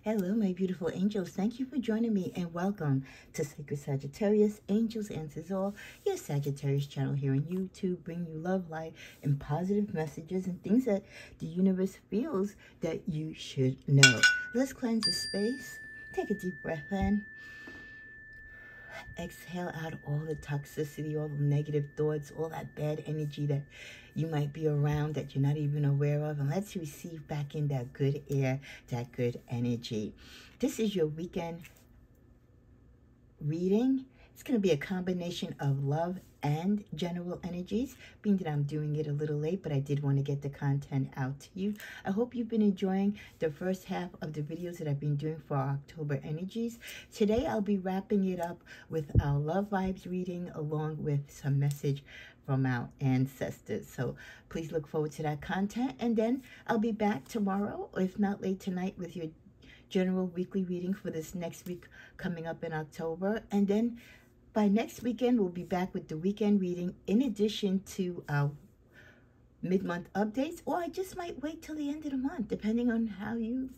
Hello, my beautiful angels. Thank you for joining me and welcome to Sacred Sagittarius, Angels Answers All, your Sagittarius channel here on YouTube, bring you love, light, and positive messages and things that the universe feels that you should know. Let's cleanse the space. Take a deep breath in. Exhale out all the toxicity, all the negative thoughts, all that bad energy that you might be around that you're not even aware of. And let's receive back in that good air, that good energy. This is your weekend reading. It's going to be a combination of love and general energies, being that I'm doing it a little late, but I did want to get the content out to you. I hope you've been enjoying the first half of the videos that I've been doing for October energies. Today, I'll be wrapping it up with our love vibes reading along with some message from our ancestors. So please look forward to that content. And then I'll be back tomorrow, or if not late tonight, with your general weekly reading for this next week coming up in October. And then by next weekend, we'll be back with the weekend reading in addition to our mid-month updates, or I just might wait till the end of the month, depending on how you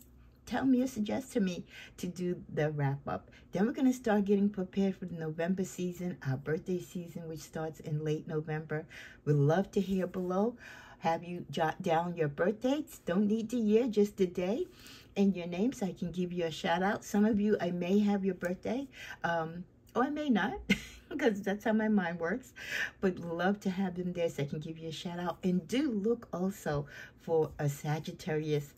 tell me or suggest to me to do the wrap-up. Then we're going to start getting prepared for the November season, our birthday season, which starts in late November. We'd love to hear below. Have you jot down your birth dates? Don't need the year, just the day and your name, so I can give you a shout out. Some of you, I may have your birthday, or I may not, because that's how my mind works. But love to have them there so I can give you a shout out. And do look also for a Sagittarius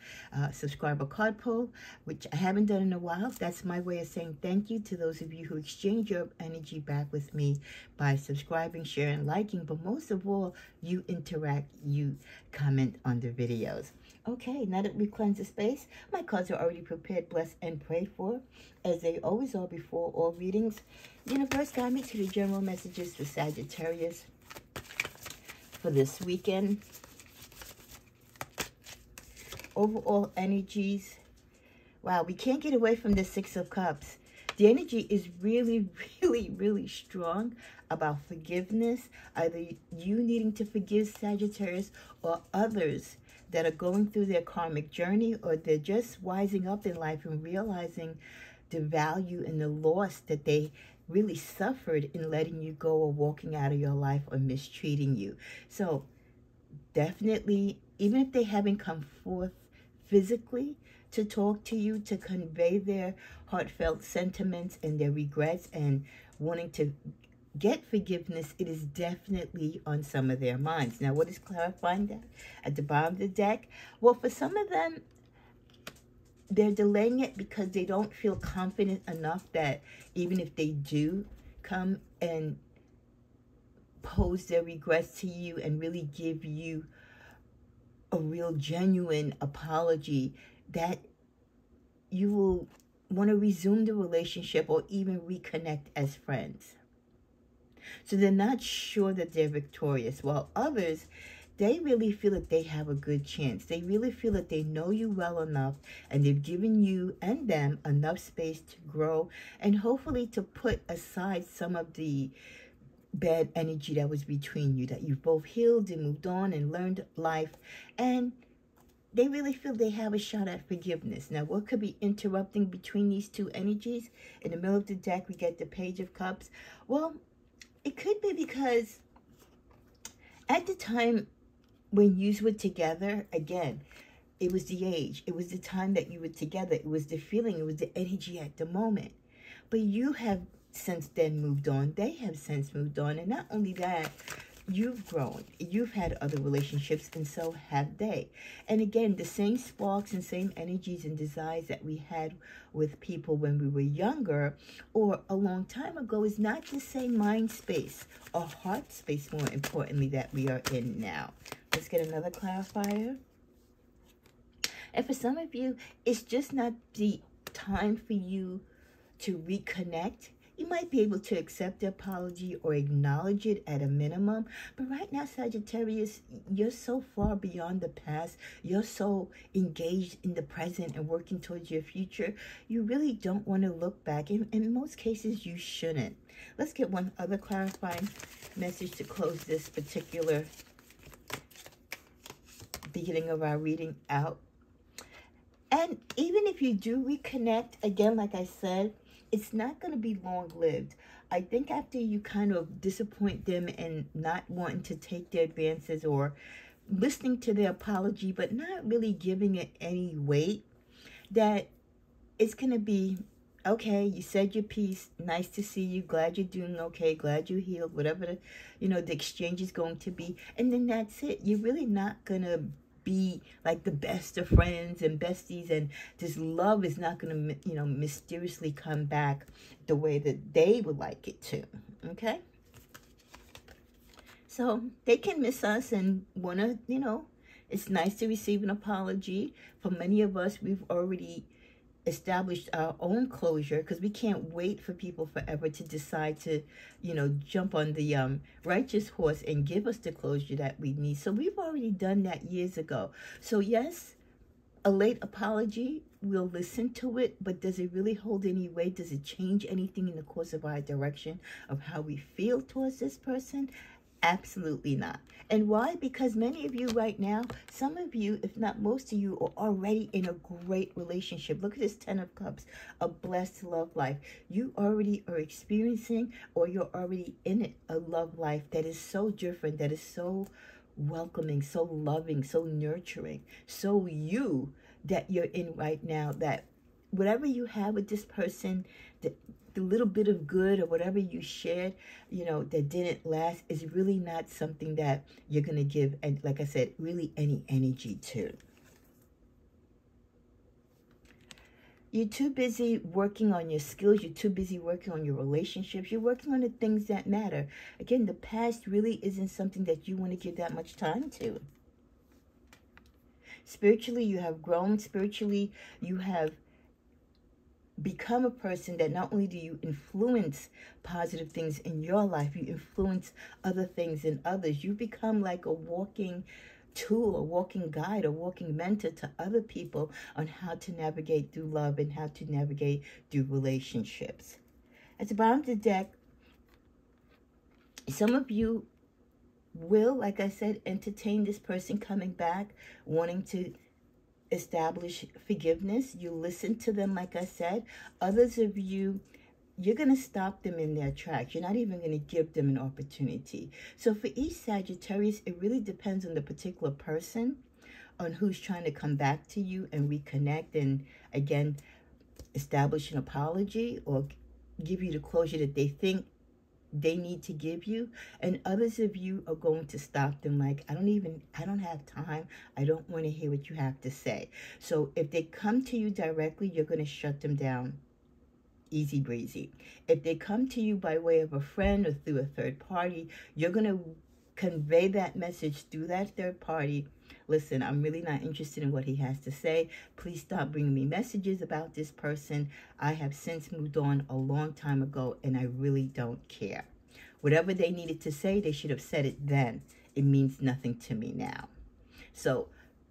subscriber card pull, which I haven't done in a while. That's my way of saying thank you to those of you who exchange your energy back with me by subscribing, sharing, liking. But most of all, you interact, you comment on the videos. Okay, now that we cleanse the space, my cards are already prepared, blessed, and prayed for, as they always are before all readings. Universe, guide me to the general messages for Sagittarius for this weekend. Overall energies. Wow, we can't get away from the Six of Cups. The energy is really, really, really strong about forgiveness. Either you needing to forgive Sagittarius or others that are going through their karmic journey, or they're just wising up in life and realizing the value and the loss that they really suffered in letting you go or walking out of your life or mistreating you. So definitely, even if they haven't come forth physically to talk to you, to convey their heartfelt sentiments and their regrets and wanting to get forgiveness, it is definitely on some of their minds. Now, what is clarifying that at the bottom of the deck? Well, for some of them, they're delaying it because they don't feel confident enough that even if they do come and pose their regrets to you and really give you a real genuine apology, that you will want to resume the relationship or even reconnect as friends. So they're not sure that they're victorious, while others, they really feel that they have a good chance. They really feel that they know you well enough and they've given you and them enough space to grow and hopefully to put aside some of the bad energy that was between you, that you've both healed and moved on and learned life, and they really feel they have a shot at forgiveness. Now, what could be interrupting between these two energies? In the middle of the deck, we get the Page of Cups. Well, it could be because at the time when you were together, again, it was the age. It was the time that you were together. It was the feeling. It was the energy at the moment. But you have since then moved on. They have since moved on. And not only that, you've grown. You've had other relationships, and so have they. And again, the same sparks and same energies and desires that we had with people when we were younger or a long time ago is not the same mind space or heart space, more importantly, that we are in now. Let's get another clarifier. And for some of you, it's just not the time for you to reconnect. You might be able to accept the apology or acknowledge it at a minimum. But right now, Sagittarius, you're so far beyond the past. You're so engaged in the present and working towards your future. You really don't want to look back. In most cases, you shouldn't. Let's get one other clarifying message to close this particular beginning of our reading out. And even if you do reconnect, again, like I said, it's not going to be long-lived. I think after you kind of disappoint them and not wanting to take their advances or listening to their apology, but not really giving it any weight, that it's going to be, okay, you said your piece, nice to see you, glad you're doing okay, glad you healed, whatever the, the exchange is going to be. And then that's it. You're really not going to be like the best of friends and besties, and this love is not going to, mysteriously come back the way that they would like it to, okay? So they can miss us and want to, it's nice to receive an apology. For many of us, we've already established our own closure, because we can't wait for people forever to decide to, jump on the righteous horse and give us the closure that we need. So we've already done that years ago. So yes, a late apology, we'll listen to it, but does it really hold any weight? Does it change anything in the course of our direction of how we feel towards this person? Absolutely not. And why? Because many of you right now, some of you, if not most of you, are already in a great relationship. Look at this 10 of Cups, a blessed love life. You already are experiencing, or you're already in it, a love life that is so different, that is so welcoming, so loving, so nurturing, so you, that you're in right now, that whatever you have with this person, the little bit of good or whatever you shared, that didn't last, is really not something that you're going to give, and like I said, really any energy to. You're too busy working on your skills. You're too busy working on your relationships. You're working on the things that matter. Again, the past really isn't something that you want to give that much time to. Spiritually, you have grown. Spiritually, you have become a person that not only do you influence positive things in your life, you influence other things in others. You become like a walking tool, a walking guide, a walking mentor to other people on how to navigate through love and how to navigate through relationships. At the bottom of the deck, some of you will, like I said, entertain this person coming back, wanting to establish forgiveness. You listen to them, like I said. Others of you, you're going to stop them in their tracks. You're not even going to give them an opportunity. So for each Sagittarius, it really depends on the particular person, on who's trying to come back to you and reconnect and, again, establish an apology or give you the closure that they think they need to give you. And others of you are going to stop them like, I don't have time. I don't want to hear what you have to say. So if they come to you directly, you're going to shut them down. Easy breezy. If they come to you by way of a friend or through a third party, you're going to convey that message through that third party. Listen, I'm really not interested in what he has to say. Please stop bringing me messages about this person. I have since moved on a long time ago, and I really don't care. Whatever they needed to say, they should have said it then. It means nothing to me now. So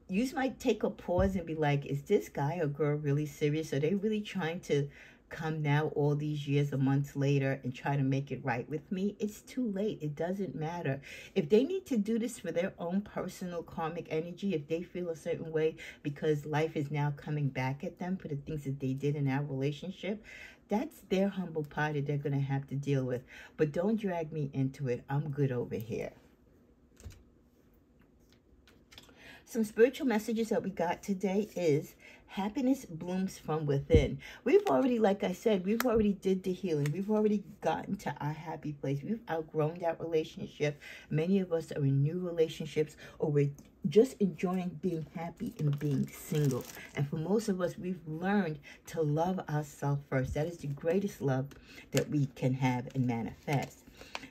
you might take a pause and be like, is this guy or girl really serious? Are they really trying to come now all these years or months later and try to make it right with me? It's too late. It doesn't matter. If they need to do this for their own personal karmic energy, if they feel a certain way because life is now coming back at them for the things that they did in our relationship, that's their humble pie that they're going to have to deal with. But don't drag me into it. I'm good over here. Some spiritual messages that we got today is happiness blooms from within. We've already, like I said, we've already did the healing. We've already gotten to our happy place. We've outgrown that relationship. Many of us are in new relationships, or we're just enjoying being happy and being single. And for most of us, we've learned to love ourselves first. That is the greatest love that we can have and manifest.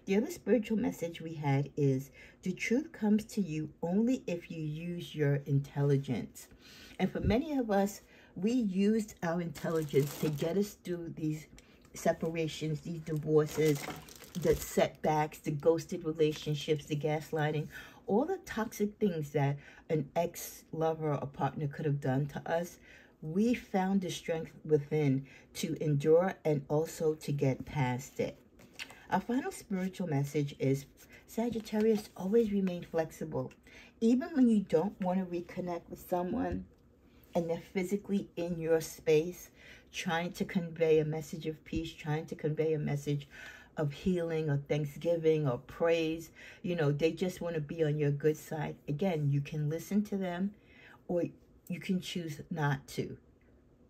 The other spiritual message we had is the truth comes to you only if you use your intelligence. And for many of us, we used our intelligence to get us through these separations, these divorces, the setbacks, the ghosted relationships, the gaslighting, all the toxic things that an ex-lover or partner could have done to us. We found the strength within to endure and also to get past it. Our final spiritual message is, Sagittarius, always remain flexible. Even when you don't want to reconnect with someone, and they're physically in your space, trying to convey a message of peace, trying to convey a message of healing or thanksgiving or praise. You know, they just want to be on your good side. Again, you can listen to them or you can choose not to.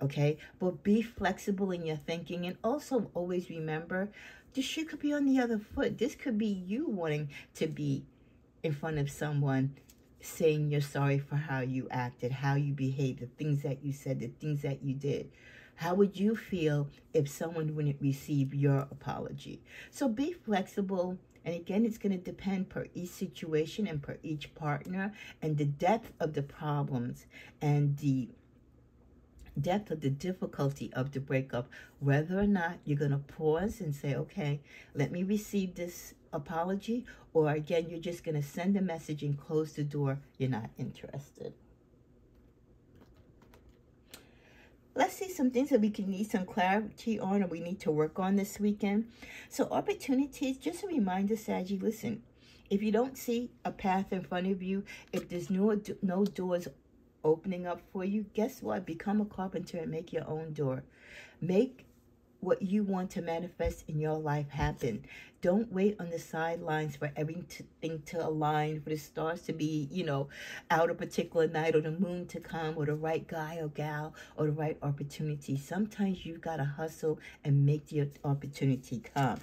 Okay, but be flexible in your thinking, and also always remember the shoe could be on the other foot. This could be you wanting to be in front of someone saying you're sorry for how you acted, how you behaved, the things that you said, the things that you did. How would you feel if someone wouldn't receive your apology? So be flexible. And again, it's going to depend per each situation and per each partner and the depth of the problems and the depth of the difficulty of the breakup, whether or not you're going to pause and say, okay, let me receive this apology, or again, you're just going to send a message and close the door. You're not interested. Let's see some things that we can need some clarity on or we need to work on this weekend. So opportunities, just a reminder, Sagi, listen, if you don't see a path in front of you, if there's no doors opening up for you, guess what? Become a carpenter and make your own door. Make what you want to manifest in your life happen. Don't wait on the sidelines for everything to align, for the stars to be, you know, out a particular night, or the moon to come, or the right guy or gal, or the right opportunity. Sometimes you've got to hustle and make the opportunity come.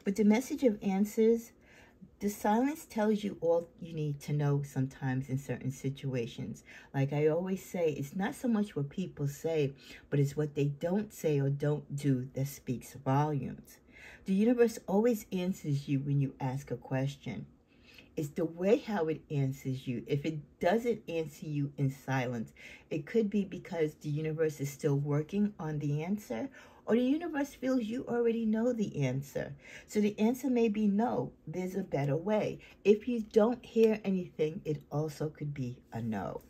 But the message of answers, the silence tells you all you need to know sometimes in certain situations. Like I always say, it's not so much what people say, but it's what they don't say or don't do that speaks volumes. The universe always answers you when you ask a question. It's the way how it answers you. If it doesn't answer you in silence, it could be because the universe is still working on the answer, or the universe feels you already know the answer. So the answer may be no, there's a better way. If you don't hear anything, it also could be a no.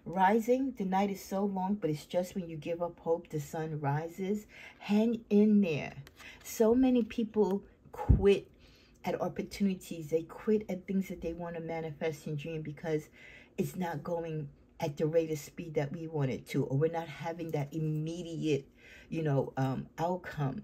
Rising, the night is so long, but it's just when you give up hope, the sun rises. Hang in there. So many people quit at opportunities. They quit at things that they want to manifest and dream because it's not going at the rate of speed that we want it to, or we're not having that immediate, outcome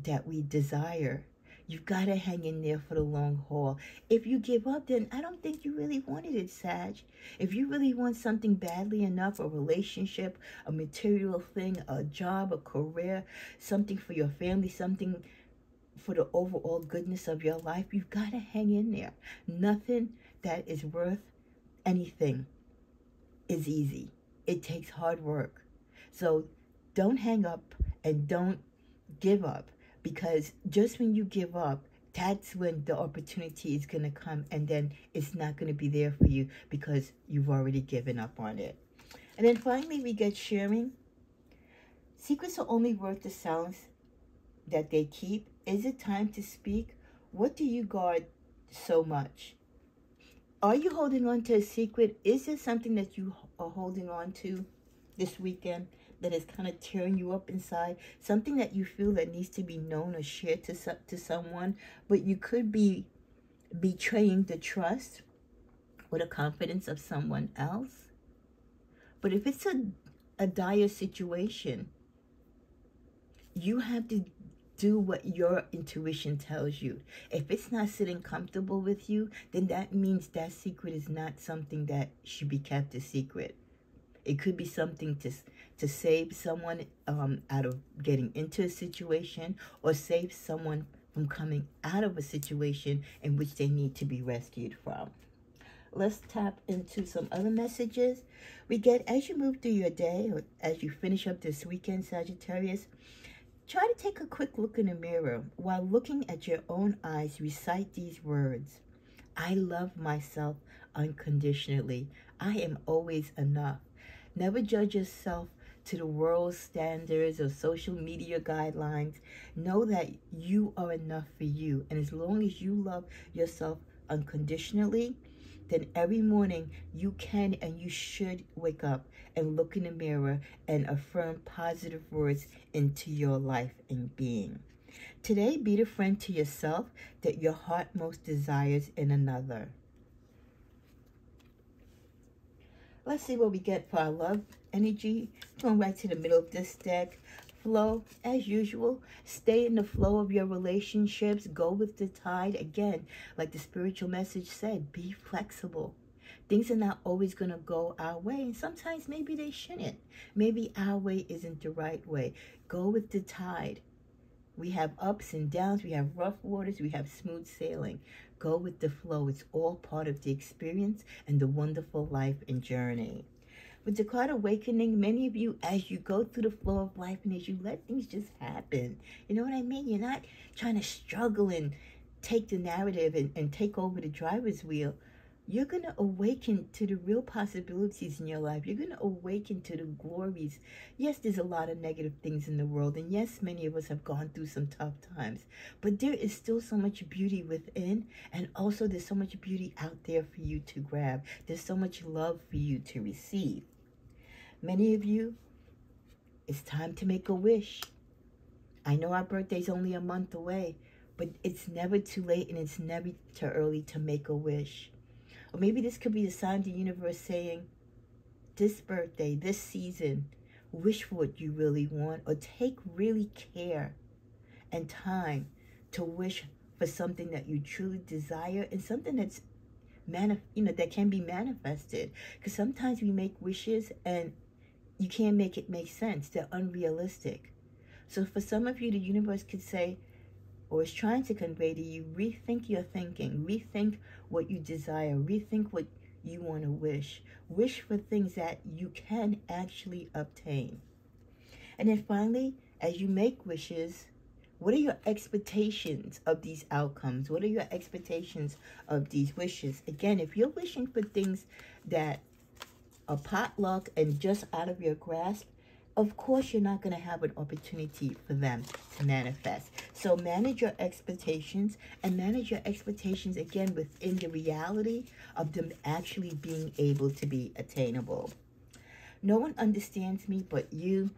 that we desire. You've got to hang in there for the long haul. If you give up, then I don't think you really wanted it, Sag. If you really want something badly enough, a relationship, a material thing, a job, a career, something for your family, something for the overall goodness of your life, you've got to hang in there. Nothing that is worth anything is easy. It takes hard work. So don't hang up and don't give up, because just when you give up, that's when the opportunity is going to come, and then it's not going to be there for you because you've already given up on it. And then finally, we get sharing. Secrets are only worth the sounds that they keep. Is it time to speak? What do you guard so much? Are you holding on to a secret? Is there something that you are holding on to this weekend that is kind of tearing you up inside? Something that you feel that needs to be known or shared to someone, but you could be betraying the trust or the confidence of someone else? But if it's a dire situation, you have to do what your intuition tells you. If it's not sitting comfortable with you, then that means that secret is not something that should be kept a secret. It could be something to save someone out of getting into a situation, or save someone from coming out of a situation in which they need to be rescued from. Let's tap into some other messages. We get, as you move through your day, or as you finish up this weekend, Sagittarius, try to take a quick look in the mirror. While looking at your own eyes, recite these words. I love myself unconditionally. I am always enough. Never judge yourself to the world's standards or social media guidelines. Know that you are enough for you. And as long as you love yourself unconditionally, then every morning you can and you should wake up and look in the mirror and affirm positive words into your life and being. Today, be the friend to yourself that your heart most desires in another. Let's see what we get for our love energy. Going right to the middle of this deck. Flow, as usual. Stay in the flow of your relationships. Go with the tide. Again, like the spiritual message said, be flexible. Things are not always going to go our way, and sometimes maybe they shouldn't. Maybe our way isn't the right way. Go with the tide. We have ups and downs. We have rough waters. We have smooth sailing. Go with the flow. It's all part of the experience and the wonderful life and journey. With the card Awakening, many of you, as you go through the flow of life and as you let things just happen, you know what I mean? You're not trying to struggle and take the narrative and take over the driver's wheel. You're going to awaken to the real possibilities in your life. You're going to awaken to the glories. Yes, there's a lot of negative things in the world. And yes, many of us have gone through some tough times. But there is still so much beauty within. And also there's so much beauty out there for you to grab. There's so much love for you to receive. Many of you, it's time to make a wish. I know our birthday's only a month away, but it's never too late and it's never too early to make a wish. Or maybe this could be a sign of the universe saying, this birthday, this season, wish for what you really want, or take really care and time to wish for something that you truly desire and something that's that can be manifested. Because sometimes we make wishes and you can't make it make sense. They're unrealistic. So for some of you, the universe could say, or is trying to convey to you, rethink your thinking, rethink what you desire, rethink what you want to wish. Wish for things that you can actually obtain. And then finally, as you make wishes, what are your expectations of these outcomes? What are your expectations of these wishes? Again, if you're wishing for things that are potluck and just out of your grasp, of course you're not going to have an opportunity for them to manifest. So manage your expectations, and manage your expectations again within the reality of them actually being able to be attainable. No one understands me but you.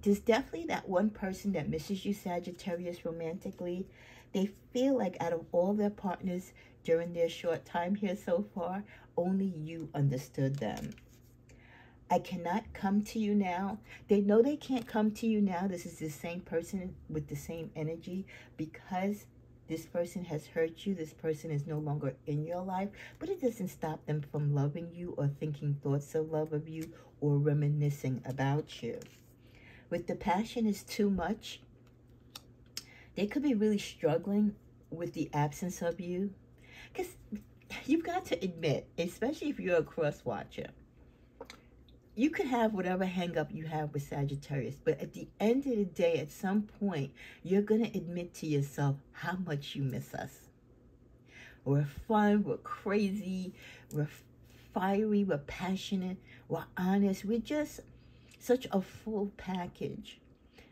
There's definitely that one person that misses you, Sagittarius, romantically. They feel like out of all their partners during their short time here so far, only you understood them. I cannot come to you now. They know they can't come to you now. This is the same person with the same energy, because this person has hurt you. This person is no longer in your life, but it doesn't stop them from loving you or thinking thoughts of love of you or reminiscing about you. With the passion is too much, they could be really struggling with the absence of you. Because you've got to admit, especially if you're a cross watcher, you could have whatever hang up you have with Sagittarius, but at the end of the day, at some point, you're going to admit to yourself how much you miss us. We're fun, we're crazy, we're fiery, we're passionate, we're honest, we're just such a full package.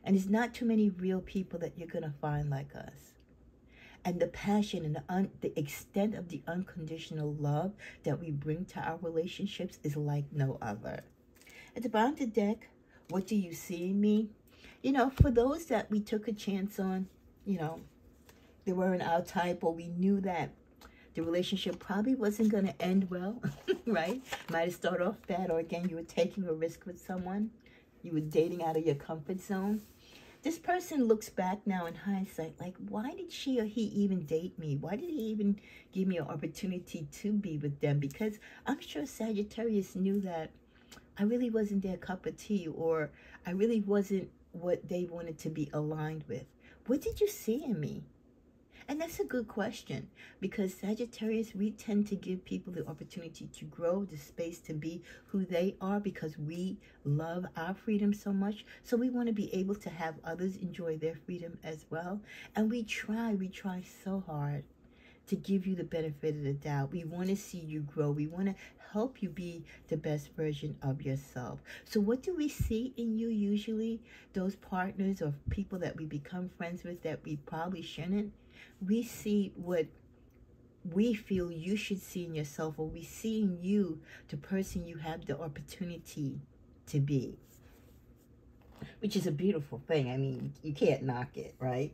And there's not too many real people that you're going to find like us. And the passion and the extent of the unconditional love that we bring to our relationships is like no other. At the bottom of the deck, what do you see in me? You know, for those that we took a chance on, you know, they weren't our type, or we knew that the relationship probably wasn't going to end well, right? Might have started off bad, or again, you were taking a risk with someone. You were dating out of your comfort zone. This person looks back now in hindsight like, why did she or he even date me? Why did he even give me an opportunity to be with them? Because I'm sure Sagittarius knew that I really wasn't their cup of tea, or I really wasn't what they wanted to be aligned with. What did you see in me? And that's a good question, because Sagittarius, we tend to give people the opportunity to grow, the space to be who they are, because we love our freedom so much. So we want to be able to have others enjoy their freedom as well. And we try so hard to give you the benefit of the doubt. We want to see you grow. We want to help you be the best version of yourself. So what do we see in you usually? Those partners or people that we become friends with that we probably shouldn't. We see what we feel you should see in yourself, or we see in you the person you have the opportunity to be, which is a beautiful thing. I mean, you can't knock it, right?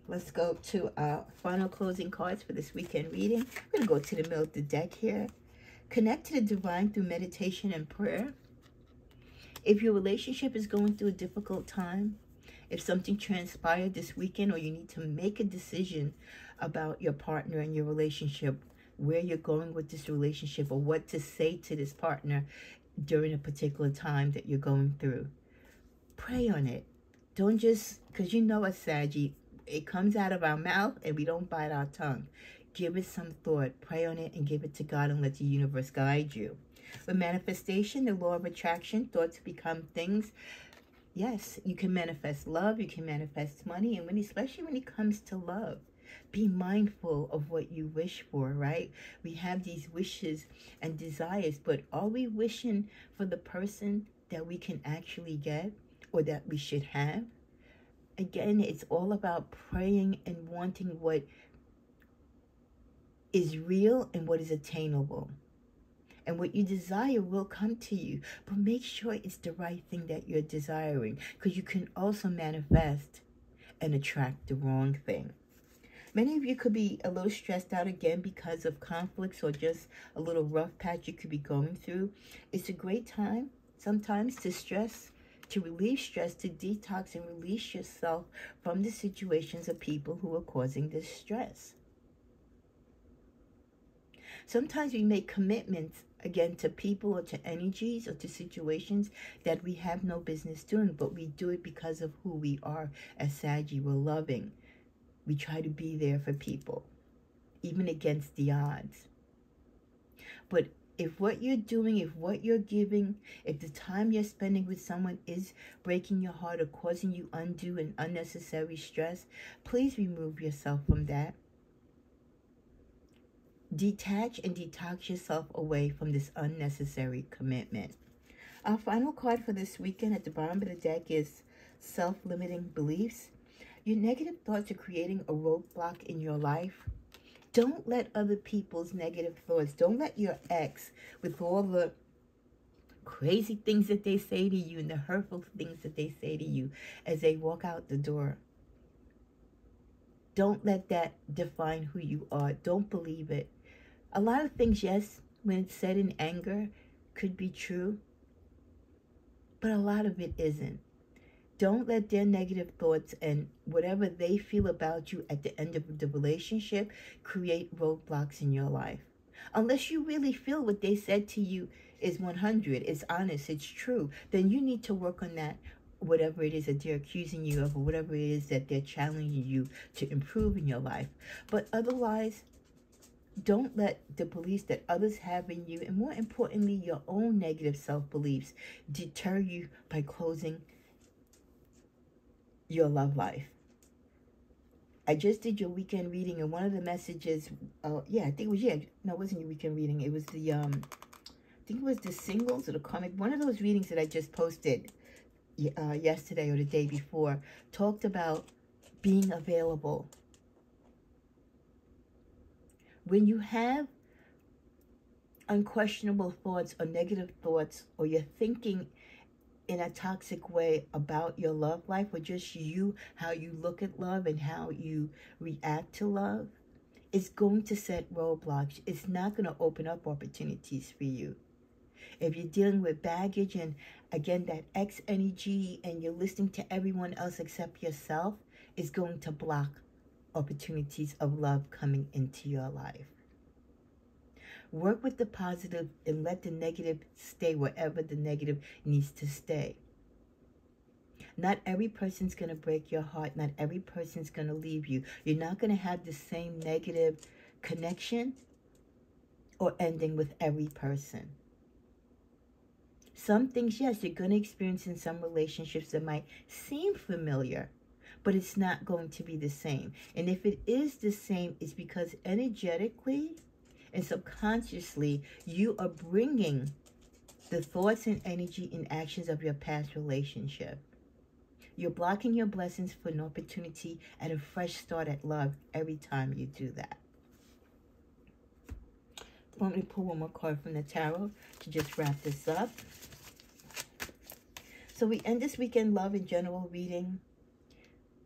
Let's go to our final closing cards for this weekend reading. We're going to go to the middle of the deck here. Connect to the divine through meditation and prayer. If your relationship is going through a difficult time, if something transpired this weekend, or you need to make a decision about your partner and your relationship, where you're going with this relationship, or what to say to this partner during a particular time that you're going through, pray on it. Don't just, because you know us, Saggy, it comes out of our mouth and we don't bite our tongue. Give it some thought, pray on it, and give it to God and let the universe guide you. With manifestation, the law of attraction, thoughts become things. Yes, you can manifest love, you can manifest money, and especially when it comes to love, be mindful of what you wish for, right? We have these wishes and desires, but are we wishing for the person that we can actually get or that we should have? Again, it's all about praying and wanting what is real and what is attainable. And what you desire will come to you. But make sure it's the right thing that you're desiring, because you can also manifest and attract the wrong thing. Many of you could be a little stressed out again because of conflicts or just a little rough patch you could be going through. It's a great time sometimes to stress, to relieve stress, to detox and release yourself from the situations of people who are causing this stress. Sometimes we make commitments, again, to people or to energies or to situations that we have no business doing, but we do it because of who we are as Sagi. We're loving. We try to be there for people, even against the odds. But if what you're doing, if what you're giving, if the time you're spending with someone is breaking your heart or causing you undue and unnecessary stress, please remove yourself from that. Detach and detox yourself away from this unnecessary commitment. Our final card for this weekend at the bottom of the deck is self-limiting beliefs. Your negative thoughts are creating a roadblock in your life. Don't let other people's negative thoughts, don't let your ex, with all the crazy things that they say to you and the hurtful things that they say to you as they walk out the door, don't let that define who you are. Don't believe it. A lot of things, yes, when it's said in anger, could be true, but a lot of it isn't. Don't let their negative thoughts and whatever they feel about you at the end of the relationship create roadblocks in your life. Unless you really feel what they said to you is 100, it's honest, it's true, then you need to work on that, whatever it is that they're accusing you of, or whatever it is that they're challenging you to improve in your life. But otherwise, don't let the beliefs that others have in you, and more importantly, your own negative self-beliefs, deter you by closing your love life. I just did your weekend reading, and one of the messages, I think it was, no, it wasn't your weekend reading. It was the, I think it was the singles or the comic. One of those readings that I just posted yesterday or the day before talked about being available. When you have unquestionable thoughts or negative thoughts, or you're thinking in a toxic way about your love life, or just you, how you look at love and how you react to love, it's going to set roadblocks. It's not going to open up opportunities for you. If you're dealing with baggage and, again, that X energy, and you're listening to everyone else except yourself, is going to block opportunities of love coming into your life. Work with the positive and let the negative stay wherever the negative needs to stay. Not every person's going to break your heart. Not every person's going to leave you. You're not going to have the same negative connection or ending with every person. Some things, yes, you're going to experience in some relationships that might seem familiar, but it's not going to be the same. And if it is the same, it's because energetically and subconsciously, you are bringing the thoughts and energy and actions of your past relationship. You're blocking your blessings for an opportunity at a fresh start at love every time you do that. Want me to pull one more card from the tarot to just wrap this up? So we end this weekend love and general reading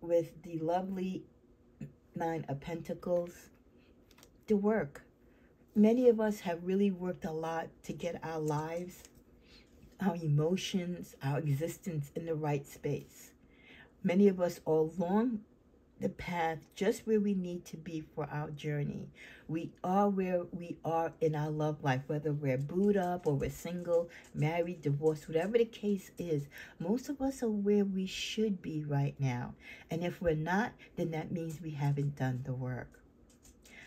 with the lovely Nine of Pentacles, the work. Many of us have really worked a lot to get our lives, our emotions, our existence in the right space. Many of us are along the path just where we need to be for our journey. We are where we are in our love life, whether we're booed up or we're single, married, divorced, whatever the case is. Most of us are where we should be right now. And if we're not, then that means we haven't done the work.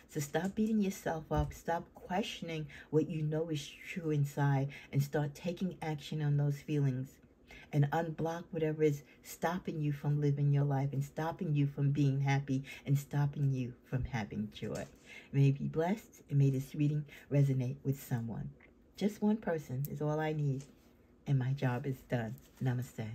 So stop beating yourself up. Stop questioning what you know is true inside and start taking action on those feelings. And unblock whatever is stopping you from living your life and stopping you from being happy and stopping you from having joy. May you be blessed, and may this reading resonate with someone. Just one person is all I need, and my job is done. Namaste.